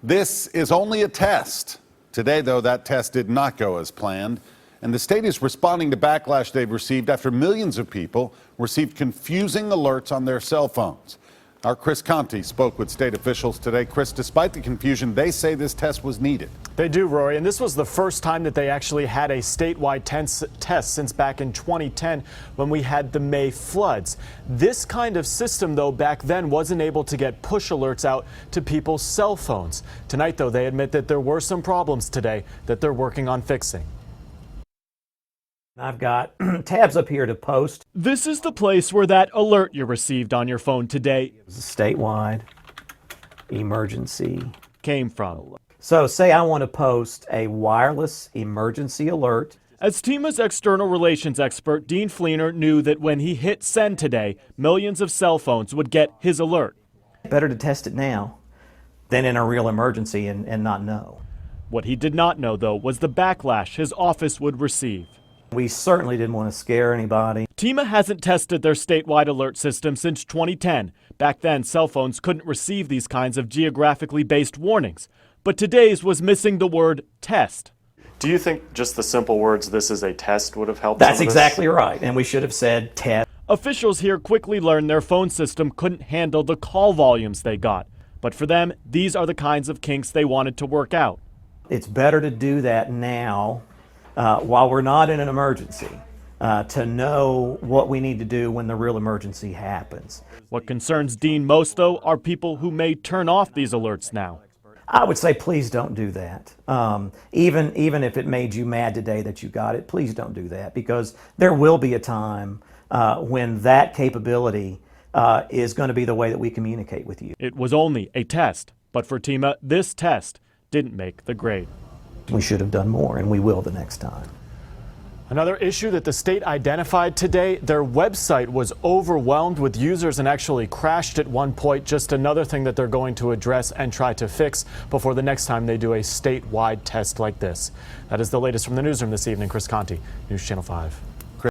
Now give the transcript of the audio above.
This is only a test. Today, though, that test did not go as planned, and the state is responding to backlash they've received after millions of people received confusing alerts on their cell phones. Our Chris Conti spoke with state officials today. Chris, despite the confusion, they say this test was needed. They do, Rory, and this was the first time that they actually had a statewide test since back in 2010 when we had the May floods. This kind of system, though, back then wasn't able to get push alerts out to people's cell phones. Tonight, though, they admit that there were some problems today that they're working on fixing. I've got tabs up here to post. This is the place where that alert you received on your phone today Statewide emergency came from. So say I want to post a wireless emergency alert. As TEMA's external relations expert, Dean Fleener knew that when he hit send today, millions of cell phones would get his alert. Better to test it now than in a real emergency and not know. What he did not know, though, was the backlash his office would receive. We certainly didn't want to scare anybody. TEMA hasn't tested their statewide alert system since 2010. Back then, cell phones couldn't receive these kinds of geographically based warnings. But today's was missing the word test. Do you think just the simple words, "this is a test," would have helped? That's exactly right, and we should have said test. Officials here quickly learned their phone system couldn't handle the call volumes they got. But for them, these are the kinds of kinks they wanted to work out. It's better to do that now while we're not in an emergency, to know what we need to do when the real emergency happens. What concerns Dean most, though, are people who may turn off these alerts now. I would say please don't do that. Even if it made you mad today that you got it, please don't do that, because there will be a time when that capability is going to be the way that we communicate with you. It was only a test, but for TEMA, this test didn't make the grade. We should have done more, and we will the next time. Another issue that the state identified today, their website was overwhelmed with users and actually crashed at one point. Just another thing that they're going to address and try to fix before the next time they do a statewide test like this. That is the latest from the newsroom this evening. Chris Conti, News Channel 5.